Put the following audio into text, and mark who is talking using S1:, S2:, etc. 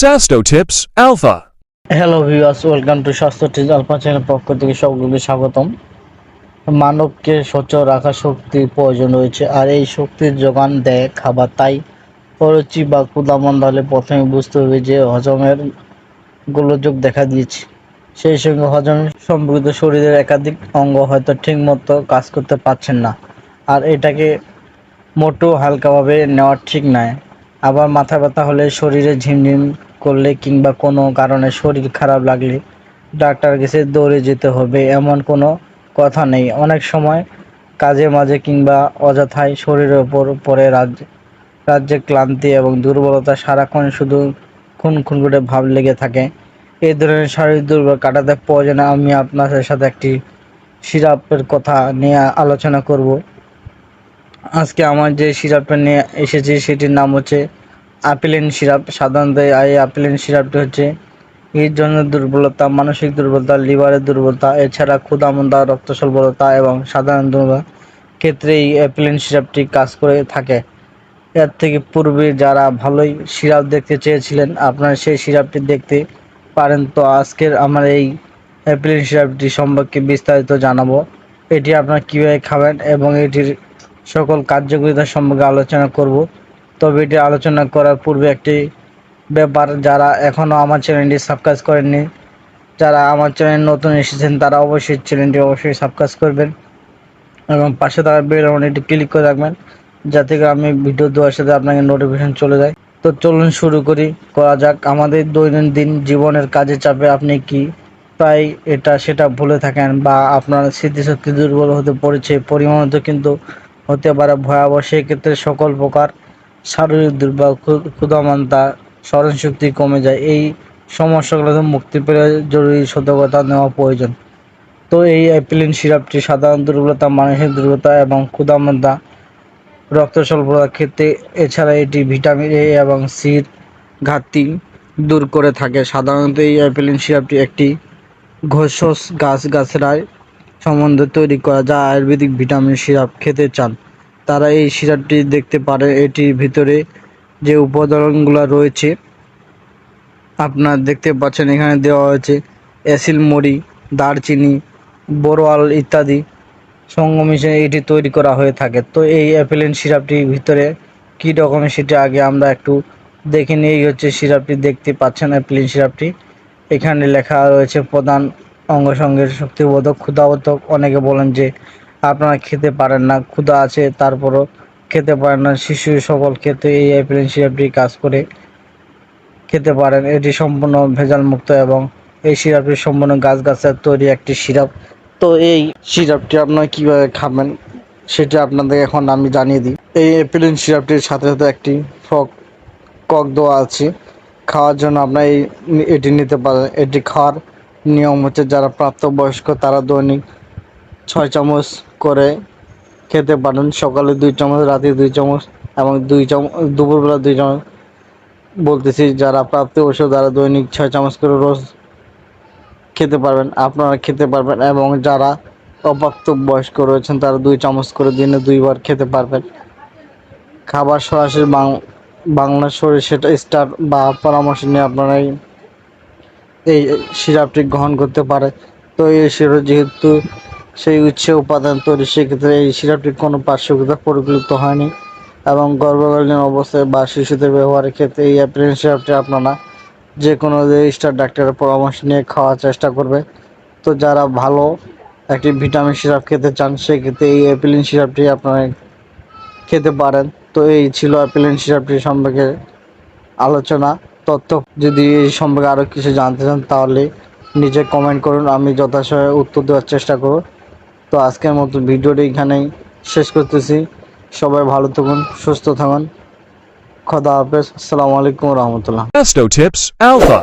S1: Sasto Tips Alpha.
S2: Hello viewers, welcome to স্বাস্থ্য tips alpha channel পক্ষ থেকে সকলকে স্বাগতম। মানবকে সচল রাখার শক্তির প্রয়োজন রয়েছে, আর এই শক্তির যোগান দেয় খাবার। তাই অরুচি বা ক্ষুধামন্দা হলে প্রথমে বুঝতে হবে যে হজমের গোলযোগ দেখা দিয়েছে। সেই সঙ্গে হজম সম্পর্কিত শরীরের একাধিক অঙ্গ হয়তো ঠিকমতো কাজ করতে পারছেন না, আর এটাকে মোটেও হালকাভাবে নেওয়া ঠিক নয়। আবার মাথা ব্যথা হলে, শরীরে ঝিমঝিম করলে কিংবা কোনো কারণে শরীর খারাপ লাগলে ডাক্তার কাছে দৌড়ে যেতে হবে এমন কোনো কথা নেই। অনেক সময় কাজে মাঝে কিংবা অযথায় শরীরের ওপর পড়ে রাজ্যে ক্লান্তি এবং দুর্বলতা, সারাক্ষণ শুধু খুন করে ভাব লেগে থাকে। এই ধরনের শারীরিক দুর্বল কাটাতে প্রয়োজনে আমি আপনাদের সাথে একটি সিরাপের কথা নিয়ে আলোচনা করব। আজকে আমার যে সিরাপটা নিয়ে এসেছি সেটির নাম হচ্ছে অ্যাপিলিন সিরাপ। সাধারণত এই অ্যাপিলিন সিরাপটি হচ্ছে হৃদযন্ত্রের দুর্বলতা, মানসিক দুর্বলতা, লিভারের দুর্বলতা, এছাড়া ক্ষুধামন্দা, রক্ত স্বল্পতা এবং সাধারণ দুর্বলতার ক্ষেত্রে এই অ্যাপিলিন সিরাপটি কাজ করে থাকে। এর থেকে পূর্বে যারা ভালোই সিরাপ দেখতে চেয়েছিলেন, আপনারা সেই সিরাপটি দেখতে পারেন। তো আজকের আমার এই অ্যাপিলিন সিরাপটি সম্পর্কে বিস্তারিত জানাবো। এটি আপনারা কীভাবে খাবেন এবং এটির সকল কার্যকারিতা সম্পর্কে আলোচনা করব। তবে এটি আলোচনা করার পূর্বে একটি ব্যাপার, যারা এখনও আমার চ্যানেলটি সাবস্ক্রাইব করেননি, যারা আমার চ্যানেল নতুন এসেছেন, তারা অবশ্যই চ্যানেলটি সাবস্ক্রাইব করবেন এবং পাশে থাকা বেল আইকনটি ক্লিক করে রাখবেন, যাতে করে আমি ভিডিও দেওয়ার সাথে আপনাকে নোটিফিকেশন চলে যায়। তো চলুন শুরু করা যাক। আমাদের দৈনন্দিন জীবনের কাজে চাপে আপনি কি প্রায় এটা সেটা ভুলে থাকেন, বা আপনার স্মৃতিশক্তি দুর্বল হতে পড়েছে পরিমাণত কিন্তু হতে পারে ভয়াবহ। সেক্ষেত্রে সকল প্রকার শারীরিক দুর্বল, ক্ষুধামন্দা, স্মরণশক্তি কমে যায়, এই সমস্যাগুলো থেকে মুক্তি পেলে জরুরি সতর্কতা নেওয়া প্রয়োজন। তো এই অ্যাপিলিন সিরাপটি সাধারণ দুর্বলতা, মানসিক দুর্বলতা এবং ক্ষুধামন্দা, রক্ত স্বল্পতার ক্ষেত্রে, এছাড়া এটি ভিটামিন এ এবং সির ঘাটতি দূর করে থাকে। সাধারণত এই অ্যাপিলিন সিরাপটি একটি ভেষজ গাছগাছড়ায় সম্বন্ধে তৈরি করা, যা আয়ুর্বেদিক ভিটামিন সিরাপ খেতে চান তারা এই সিরাপটি দেখতে পারে। এটির ভিতরে যে উপাদানগুলো রয়েছে আপনারা দেখতে পাচ্ছেন, এখানে দেওয়া হয়েছে এসিলমরি, দারচিনি, বোরোয়াল ইত্যাদি সংমিশ্রণে এটি তৈরি করা হয়ে থাকে। তো এই অ্যাপিলিন সিরাপটির ভিতরে কী রকমের সেটা আগে আমরা একটু দেখে নিই। এই হচ্ছে সিরাপটি, দেখতে পাচ্ছেন অ্যাপিলিন সিরাপটি। এখানে লেখা রয়েছে প্রধান অঙ্গসঙ্গের শক্তিবোধক, ক্ষুধাবোধক। অনেকে বলেন যে আপনারা খেতে পারেন না, ক্ষুধা আছে তারপরও খেতে পারেন না, শিশু সকল ক্ষেত্রে এই অ্যাপিলিন সিরাপটি কাজ করে খেতে পারেন। এটি সম্পূর্ণ ভেজাল মুক্ত এবং এই সিরাপটি সম্পূর্ণ গাছগাছার তৈরি একটি সিরাপ। তো এই সিরাপটি আপনারা কীভাবে খাবেন সেটা আপনাদের এখন আমি জানিয়ে দিই। এই অ্যাপিলিন সিরাপটির সাথে সাথে একটি কক দেওয়া আছে খাওয়ার জন্য। আপনার এটি নিতে পারেন। এটি খাওয়ার নিয়ম হচ্ছে, যারা প্রাপ্তবয়স্ক তারা দৈনিক 6 চামচ করে খেতে পারেন। সকালে 2 চামচ, রাতে 2 চামচ এবং 2 চামচ দুপুরবেলা 2 চামচ। বলতেছি যারা প্রাপ্তবয়স্ক তারা দৈনিক 6 চামচ করে রোজ খেতে পারবেন, আপনারা খেতে পারবেন। এবং যারা অপ্রাপ্তবয়স্ক রয়েছেন তারা 2 চামচ করে দিনে 2 বার খেতে পারবেন। খাবার সরাসরি বাংলা শরীর সেটা স্টার বা পরামর্শ নিয়ে আপনারা এই সিরাপটি গ্রহণ করতে পারে। তো এই সিরাপ যেহেতু সেই উৎস উপাদান তৈরি, সেক্ষেত্রে এই সিরাপটির কোনো পার্শ্বক্রিয়া পরিকল্পিত হয়নি এবং গর্ভকালীন অবস্থায় বা শিশুদের ব্যবহারের ক্ষেত্রে এই অ্যাপিলিন সিরাপটি আপনারা যে কোনো রেজিস্টার্ড ডাক্তারের পরামর্শ নিয়ে খাওয়ার চেষ্টা করবে। তো যারা ভালো একটি ভিটামিন সিরাপ খেতে চান, সেক্ষেত্রে এই অ্যাপিলিন সিরাপটি আপনারা খেতে পারেন। তো এই ছিল অ্যাপিলিন সিরাপটি সম্পর্কে আলোচনা তথ্য। যদি এই সম্পর্কে আরও কিছু জানতে চান তাহলে নিচে কমেন্ট করুন, আমি যথাসময়ে উত্তর দেওয়ার চেষ্টা করব। তো আজকের মতো ভিডিওটি এখানেই শেষ করতেছি। সবাই ভালো থাকুন, সুস্থ থাকুন। খোদা হাফেজ। আসসালামু আলাইকুম রহমতুল্লাহ।
S1: Sasto Tips Alpha.